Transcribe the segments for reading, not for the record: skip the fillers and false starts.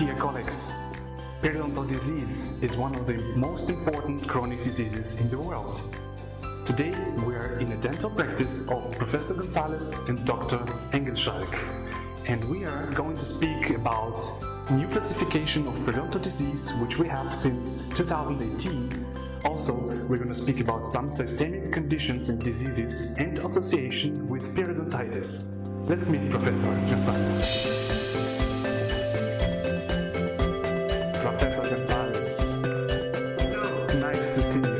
Dear colleagues, periodontal disease is one of the most important chronic diseases in the world. Today we are in a dental practice of Professor Gonzalez and Dr. Engelschalk, and we are going to speak about new classification of periodontal disease which we have since 2018. Also, we're going to speak about some systemic conditions and diseases and association with periodontitis. Let's meet Professor Gonzalez. Professor Gonzalez. Hello. Nice to see you.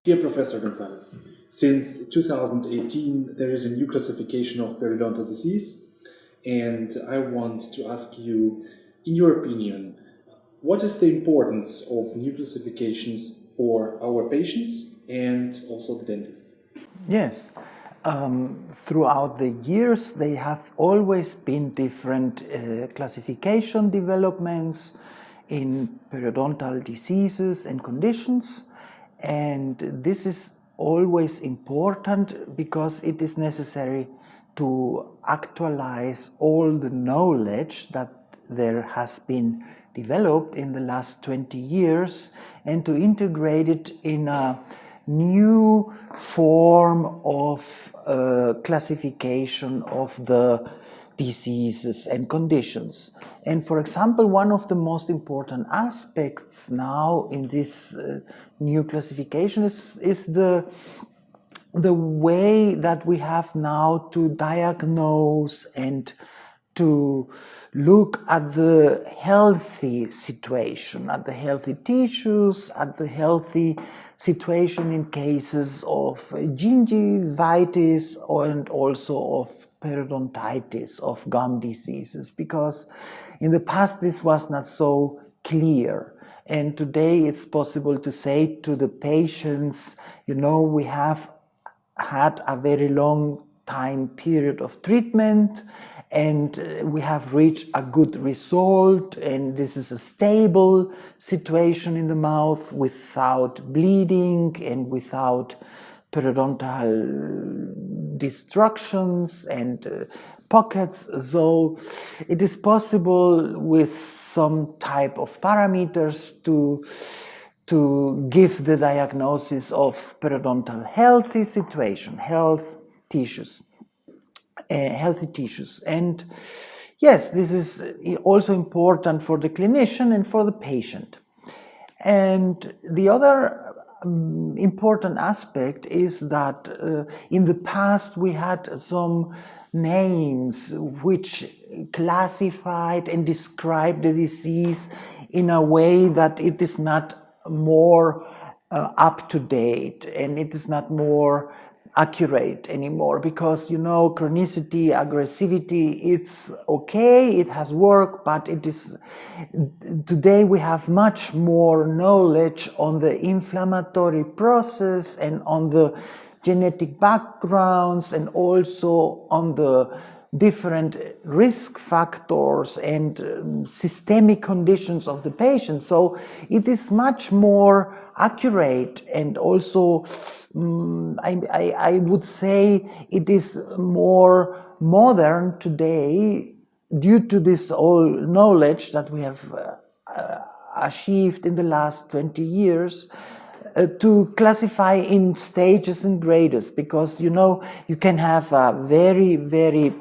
Dear Professor Gonzalez, since 2018 there is a new classification of periodontal disease, and I want to ask you, in your opinion, what is the importance of new classifications for our patients and also the dentists? Yes. Throughout the years, there have always been different classification developments in periodontal diseases and conditions, and this is always important because it is necessary to actualize all the knowledge that there has been developed in the last 20 years and to integrate it in a new form of classification of the diseases and conditions. And for example, one of the most important aspects now in this new classification is the way that we have now to diagnose and to look at the healthy situation, at the healthy tissues, at the healthy situation in cases of gingivitis and also of periodontitis, of gum diseases, because in the past this was not so clear. And today it's possible to say to the patients, you know, we have had a very long time period of treatment, and we have reached a good result, and this is a stable situation in the mouth without bleeding and without periodontal destructions and pockets. So it is possible with some type of parameters to give the diagnosis of periodontal healthy situation, healthy tissues. And yes, this is also important for the clinician and for the patient. And the other important aspect is that in the past we had some names which classified and described the disease in a way that it is not more up to date, and it is not more accurate anymore, because you know, chronicity, aggressivity, it's okay, it has worked, but it is today we have much more knowledge on the inflammatory process and on the genetic backgrounds and also on the different risk factors and systemic conditions of the patient. So it is much more accurate, and also I would say it is more modern today due to this all knowledge that we have achieved in the last 20 years to classify in stages and grades, because you know, you can have a very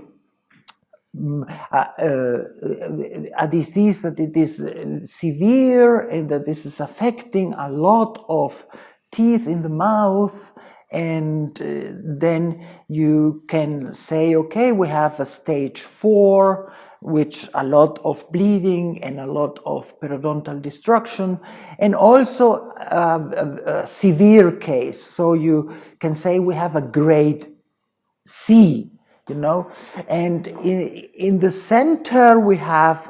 a disease that it is severe and that this is affecting a lot of teeth in the mouth, and then you can say, okay, we have a stage 4, which a lot of bleeding and a lot of periodontal destruction, and also a severe case. So you can say we have a grade C, you know, and in the center we have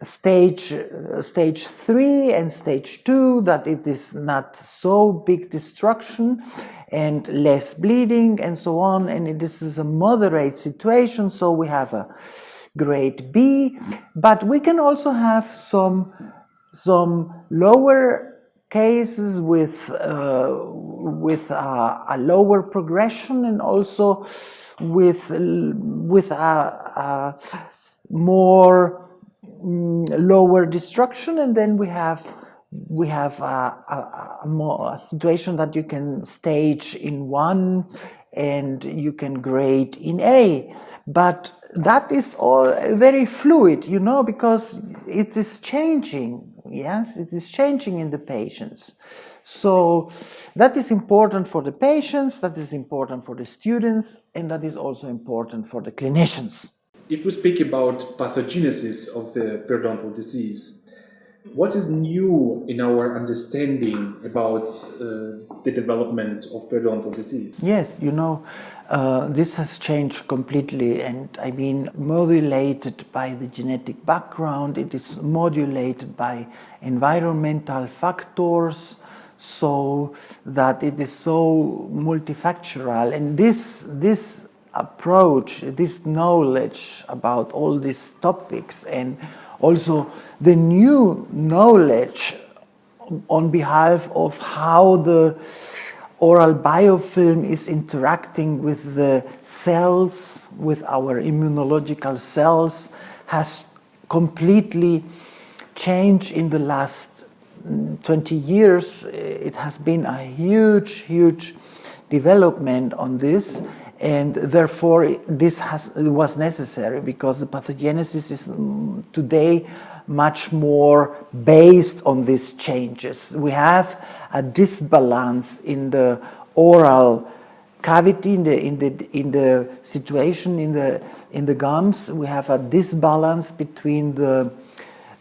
stage 3 and stage 2, that it is not so big destruction and less bleeding and so on, and this is a moderate situation, so we have a grade B. But we can also have some lower cases with a lower progression and also with a more lower destruction, and then we have a situation that you can stage in 1 and you can grade in A. But that is all very fluid, you know, because it is changing. Yes, it is changing in the patients. So that is important for the patients, that is important for the students, and that is also important for the clinicians. If we speak about pathogenesis of the periodontal disease, what is new in our understanding about the development of periodontal disease? Yes, you know, this has changed completely, and I mean modulated by the genetic background. It is modulated by environmental factors, so that it is so multifactorial. And this approach, this knowledge about all these topics, and also the new knowledge on behalf of how the oral biofilm is interacting with the cells, with our immunological cells, has completely changed in the last 20 years. It has been a huge development on this, and therefore this was necessary, because the pathogenesis is today much more based on these changes. We have a disbalance in the oral cavity, in the situation in the gums. We have a disbalance between the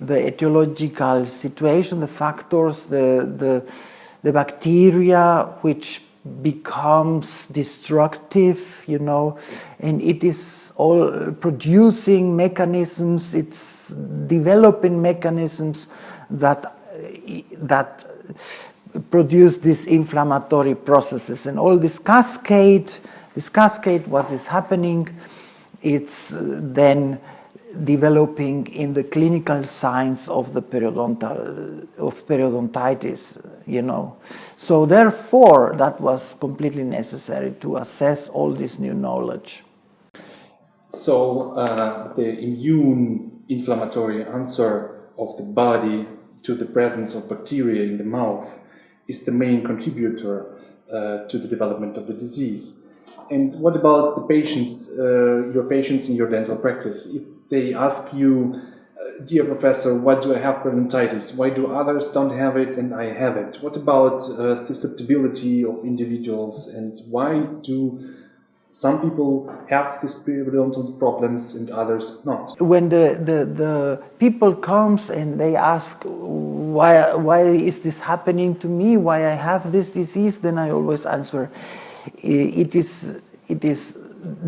etiological situation, the factors, the bacteria which becomes destructive, you know, and it is all producing mechanisms, it's developing mechanisms that produce these inflammatory processes, and all this cascade what is happening, it's then developing in the clinical signs of the periodontitis, you know. So therefore, that was completely necessary to assess all this new knowledge. So the immune inflammatory answer of the body to the presence of bacteria in the mouth is the main contributor to the development of the disease. And what about the patients, your patients in your dental practice? If they ask you, dear professor, why do I have periodontitis? Why do others don't have it and I have it? What about susceptibility of individuals, and why do some people have these periodontal problems and others not? When the people comes and they ask why is this happening to me, why I have this disease, then I always answer, it is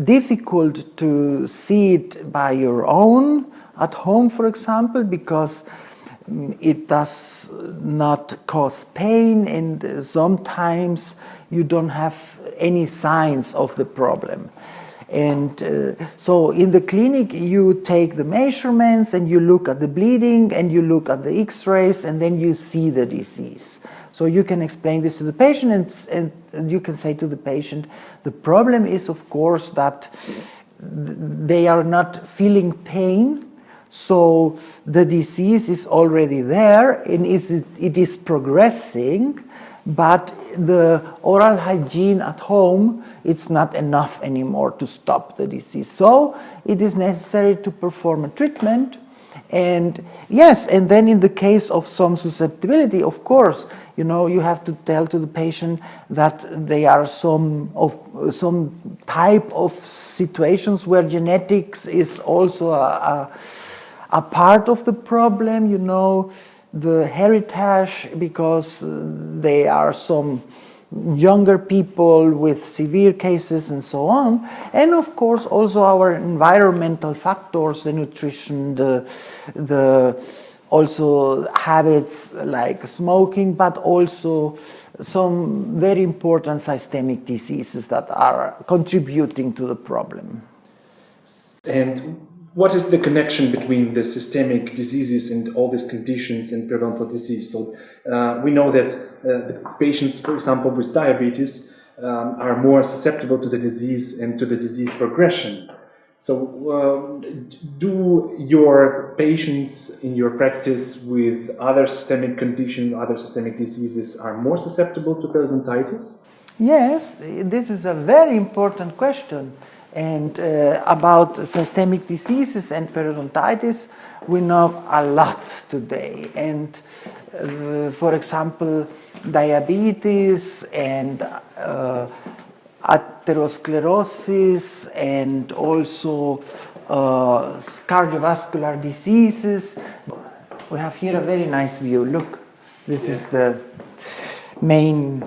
difficult to see it by your own at home, for example, because it does not cause pain, and sometimes you don't have any signs of the problem. And so in the clinic you take the measurements and you look at the bleeding and you look at the x-rays, and then you see the disease. So you can explain this to the patient, and you can say to the patient, the problem is of course that they are not feeling pain, so the disease is already there and it is progressing, but the oral hygiene at home, it's not enough anymore to stop the disease. So it is necessary to perform a treatment. And yes, and then in the case of some susceptibility, of course, you know, you have to tell to the patient that there are some type of situations where genetics is also a part of the problem, you know, the heritage, because there are some younger people with severe cases and so on, and of course also our environmental factors, the nutrition, the also habits like smoking, but also some very important systemic diseases that are contributing to the problem. And what is the connection between the systemic diseases and all these conditions and periodontal disease? So we know that the patients, for example, with diabetes are more susceptible to the disease and to the disease progression. So do your patients in your practice with other systemic conditions, other systemic diseases are more susceptible to periodontitis? Yes, this is a very important question. And about systemic diseases and periodontitis, we know a lot today. And for example, diabetes and atherosclerosis and also cardiovascular diseases. We have here a very nice view. Look, this is the main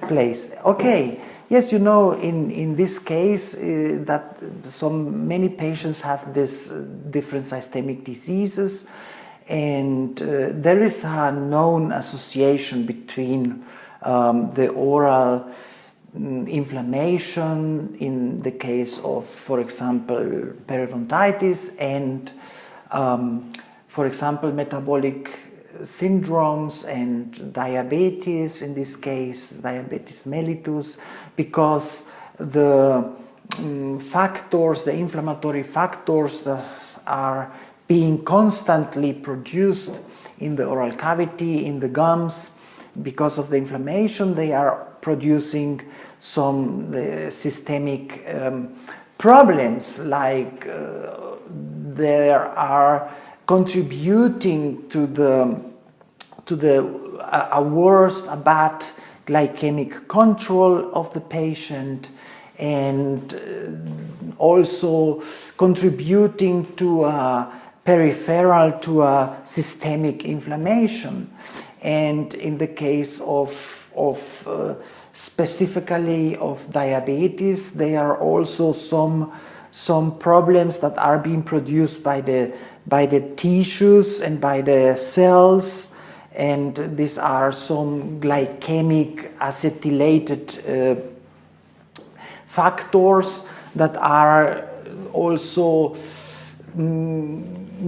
place. Okay. Yes, you know, in this case that many patients have this different systemic diseases, and there is a known association between the oral inflammation in the case of, for example, periodontitis and, for example, metabolic syndromes and diabetes, in this case diabetes mellitus, because the factors, the inflammatory factors that are being constantly produced in the oral cavity, in the gums, because of the inflammation, they are producing some systemic problems, like they are contributing to a bad glycemic control of the patient, and also contributing to a systemic inflammation. And in the case of specifically of diabetes, there are also some problems that are being produced by the tissues and by the cells, and these are some glycemic acetylated factors that are also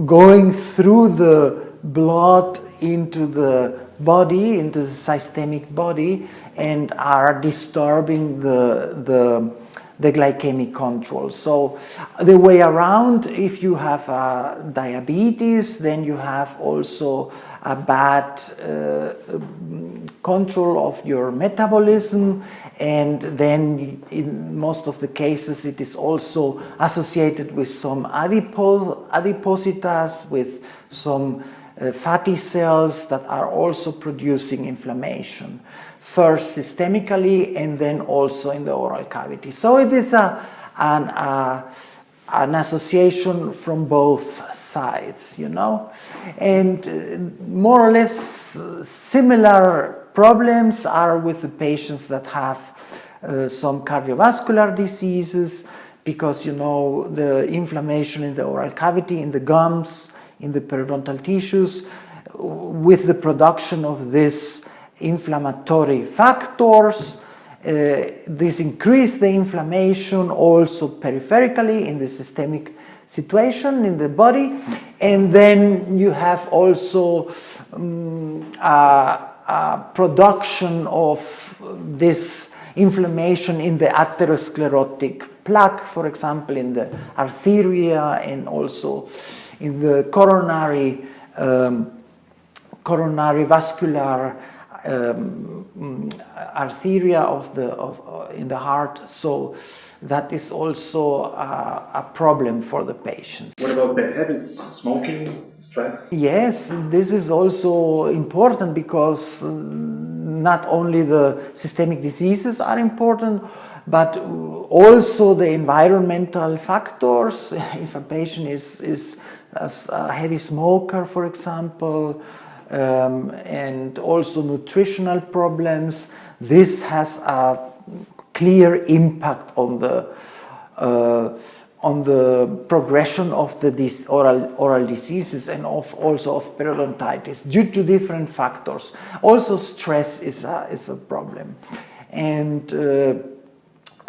going through the blood into the body, into the systemic body, and are disturbing the glycemic control. So the way around, if you have diabetes, then you have also a bad control of your metabolism, and then in most of the cases it is also associated with some adipositas, with some fatty cells that are also producing inflammation, first systemically and then also in the oral cavity. So it is an association from both sides, you know, and more or less similar problems are with the patients that have some cardiovascular diseases, because, you know, the inflammation in the oral cavity, in the gums, in the periodontal tissues, with the production of these inflammatory factors, this increase the inflammation also peripherically in the systemic situation in the body, and then you have also a production of this inflammation in the atherosclerotic plaque, for example, in the arteria and also in the coronary vascular arteria in the heart. So that is also a problem for the patients. What about bad habits, smoking, stress? Yes, this is also important, because not only the systemic diseases are important, but also the environmental factors. If a patient is a heavy smoker, for example, and also nutritional problems, this has a clear impact on the progression of the oral diseases and also of periodontitis due to different factors. Also, stress is a problem, and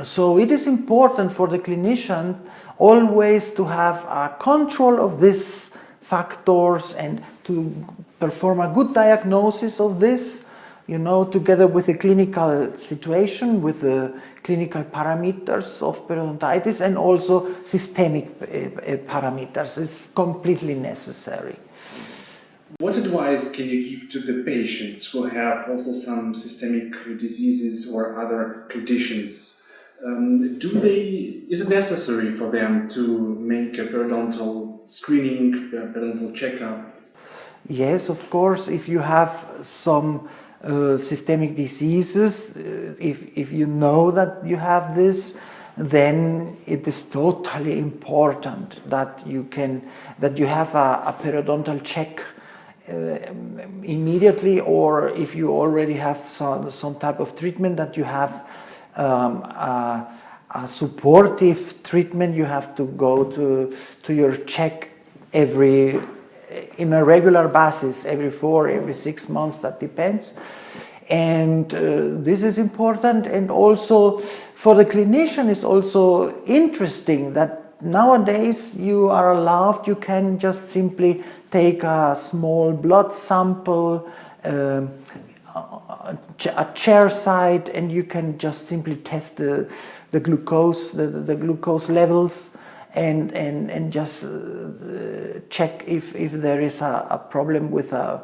so it is important for the clinician always to have a control of these factors and to perform a good diagnosis of this, together with the clinical situation, with the clinical parameters of periodontitis and also systemic parameters. It's completely necessary. What advice can you give to the patients who have also some systemic diseases or other conditions? Is it necessary for them to make a periodontal screening, a periodontal checkup? Yes, of course. If you have some systemic diseases, if you know that you have this, then it is totally important that you have a periodontal check immediately, or if you already have some type of treatment, that you have a supportive treatment. You have to go to your check in a regular basis, every 4, every 6 months, that depends. And this is important, and also for the clinician it's also interesting that nowadays you are allowed, you can just simply take a small blood sample, a chair side, and you can just simply test the glucose, the glucose levels, and just check if there is a problem with a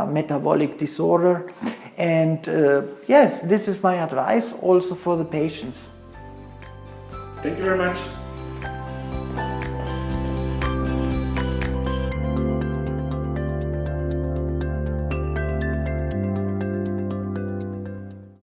metabolic disorder. And yes, this is my advice also for the patients. Thank you very much.